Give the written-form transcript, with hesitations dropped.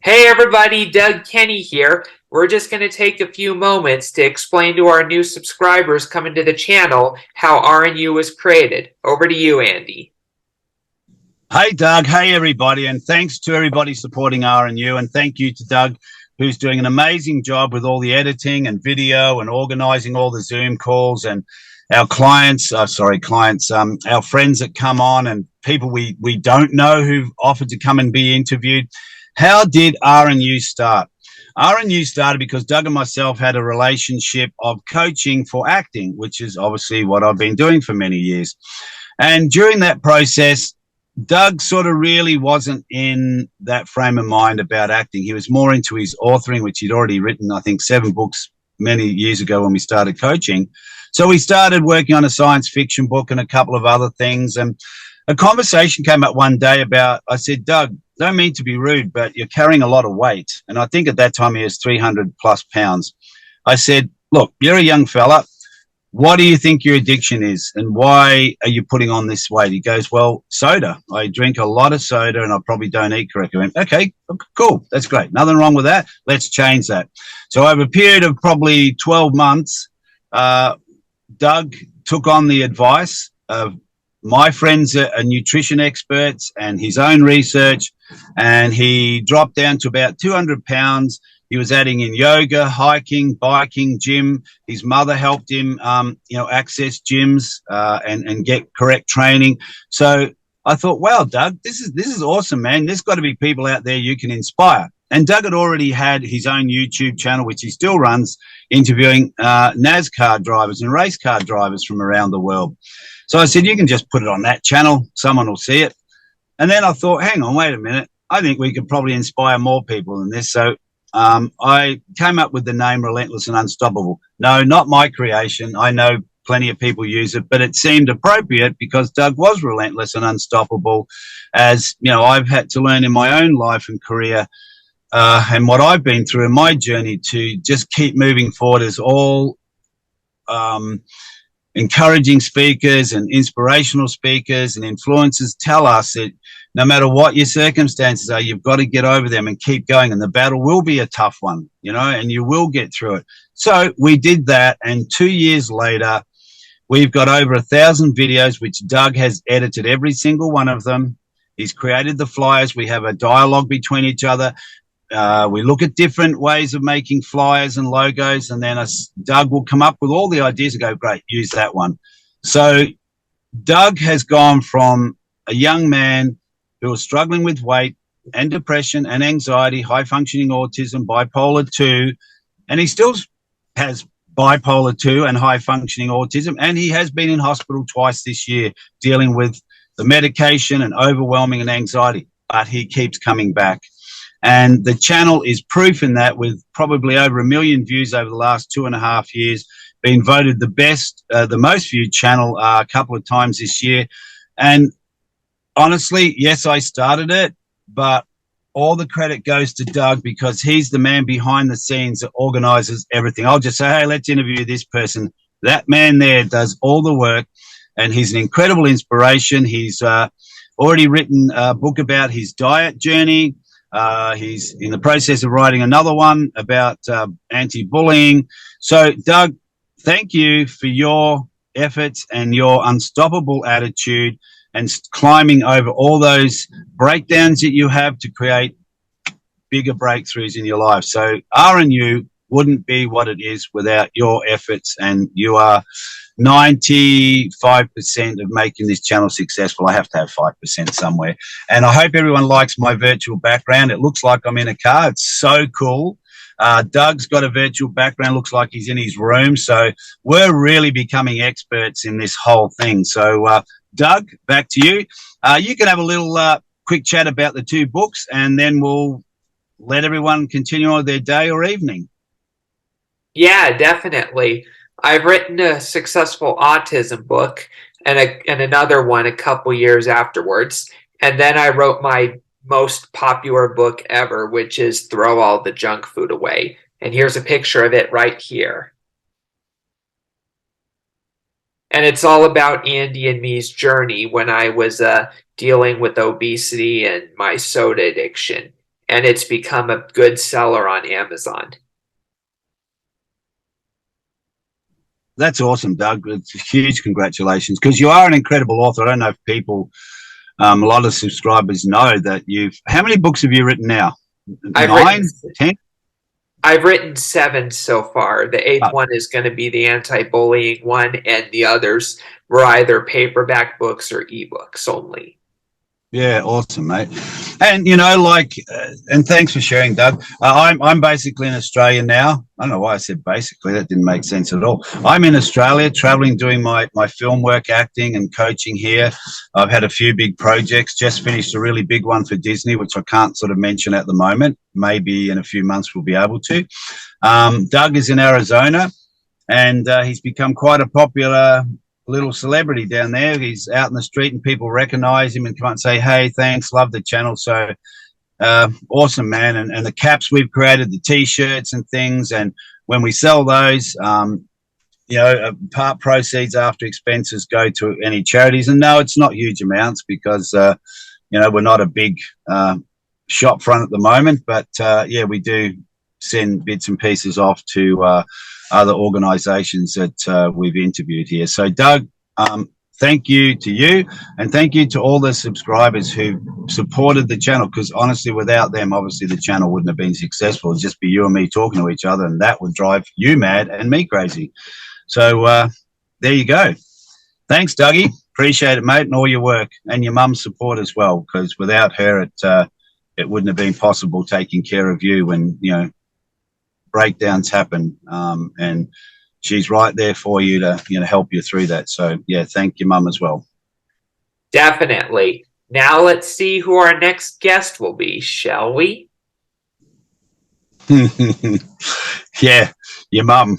Hey everybody, Doug Kenny here. We're just going to take a few moments to explain to our new subscribers coming to the channel how RNU was created. Over to you, Andy. Hey, Doug. Hey, everybody. And thanks to everybody supporting RNU. And thank you to Doug, who's doing an amazing job with all the editing and video and organizing all the Zoom calls and our clients, our friends that come on and people we don't know who've offered to come and be interviewed. How did RNU start? RNU started because Doug and myself had a relationship of coaching for acting, which is obviously what I've been doing for many years. And during that process, Doug sort of really wasn't in that frame of mind about acting. He was more into his authoring, which he'd already written, I think, 7 books many years ago when we started coaching. So we started working on a science fiction book and a couple of other things. And a conversation came up one day about, I said, Doug, don't mean to be rude, but you're carrying a lot of weight. And I think at that time he was 300 plus pounds. I said, look, you're a young fella. What do you think your addiction is and why are you putting on this weight? He goes, well, soda. I drink a lot of soda and I probably don't eat correctly. I went, okay, cool. That's great. Nothing wrong with that. Let's change that. So over a period of probably 12 months, Doug took on the advice of my friends are nutrition experts and his own research, and he dropped down to about 200 pounds. He was adding in yoga, hiking, biking, gym. His mother helped him, access gyms and get correct training. So I thought, wow, Doug, this is awesome, man. There's got to be people out there you can inspire. And Doug had already had his own YouTube channel, which he still runs, interviewing NASCAR drivers and race car drivers from around the world. So I said, you can just put it on that channel. Someone will see it. And then I thought, hang on, wait a minute. I think we could probably inspire more people than this. So I came up with the name Relentless and Unstoppable. No, not my creation. I know plenty of people use it, but it seemed appropriate because Doug was relentless and unstoppable. As you know, I've had to learn in my own life and career and what I've been through in my journey to just keep moving forward as all encouraging speakers and inspirational speakers and influencers tell us that no matter what your circumstances are, you've got to get over them and keep going. And the battle will be a tough one, and you will get through it. So we did that. And 2 years later, we've got over 1,000 videos, which Doug has edited every single one of them. He's created the flyers. We have a dialogue between each other. We look at different ways of making flyers and logos, and then Doug will come up with all the ideas and go, great, use that one. So Doug has gone from a young man who was struggling with weight and depression and anxiety, high-functioning autism, bipolar 2, and he still has bipolar 2 and high-functioning autism, and he has been in hospital twice this year dealing with the medication and overwhelming and anxiety, but he keeps coming back. And the channel is proof in that, with probably over 1 million views over the last 2.5 years, being voted the best, the most viewed channel a couple of times this year. And honestly, yes, I started it, but all the credit goes to Doug because he's the man behind the scenes that organizes everything. I'll just say, hey, let's interview this person. That man there does all the work, and he's an incredible inspiration. He's already written a book about his diet journey. He's in the process of writing another one about anti-bullying. So, Doug, thank you for your efforts and your unstoppable attitude and climbing over all those breakdowns that you have to create bigger breakthroughs in your life. So RNU wouldn't be what it is without your efforts, and you are 95% of making this channel successful. I have to have 5% somewhere. And I hope everyone likes my virtual background. It looks like I'm in a car. It's so cool. Doug's got a virtual background. Looks like he's in his room. So we're really becoming experts in this whole thing. So, Doug, back to you. You can have a little quick chat about the 2 books, and then we'll let everyone continue on their day or evening. Yeah, definitely. I've written a successful autism book and another one a couple years afterwards. And then I wrote my most popular book ever, which is Throw All the Junk Food Away. And here's a picture of it right here. And it's all about Andy and me's journey when I was dealing with obesity and my soda addiction. and it's become a good seller on Amazon. That's awesome, Doug. It's huge congratulations, because you are an incredible author. I don't know if people, a lot of subscribers know that how many books have you written now? Nine? 10? I've written 7 so far. The 8th one is going to be the anti-bullying one, and the others were either paperback books or ebooks only. Yeah, awesome, mate. And and thanks for sharing, Doug. I'm basically in Australia now. I don't know why I said basically. That didn't make sense at all. I'm in Australia, traveling, doing my film work, acting and coaching here. I've had a few big projects. Just finished a really big one for Disney, which I can't sort of mention at the moment. Maybe in a few months we'll be able to. Doug is in Arizona, and he's become quite a popular little celebrity down there. He's out in the street and people recognize him and come and say, hey, thanks, love the channel. So awesome, man. And the caps we've created, the t-shirts and things, and when we sell those, part proceeds after expenses go to any charities. And no, it's not huge amounts, because we're not a big shop front at the moment, but we do send bits and pieces off to other organizations that we've interviewed here. So Doug, thank you to you, and thank you to all the subscribers who supported the channel, because honestly, without them, obviously the channel wouldn't have been successful. It'd just be you and me talking to each other, and that would drive you mad and me crazy. So there you go. Thanks, Dougie. Appreciate it, mate, and all your work, and your mum's support as well, because without her, it wouldn't have been possible taking care of you when breakdowns happen, and she's right there for you to help you through that. So yeah, thank your mum as well. Definitely. Now let's see who our next guest will be, shall we? Yeah, your mum.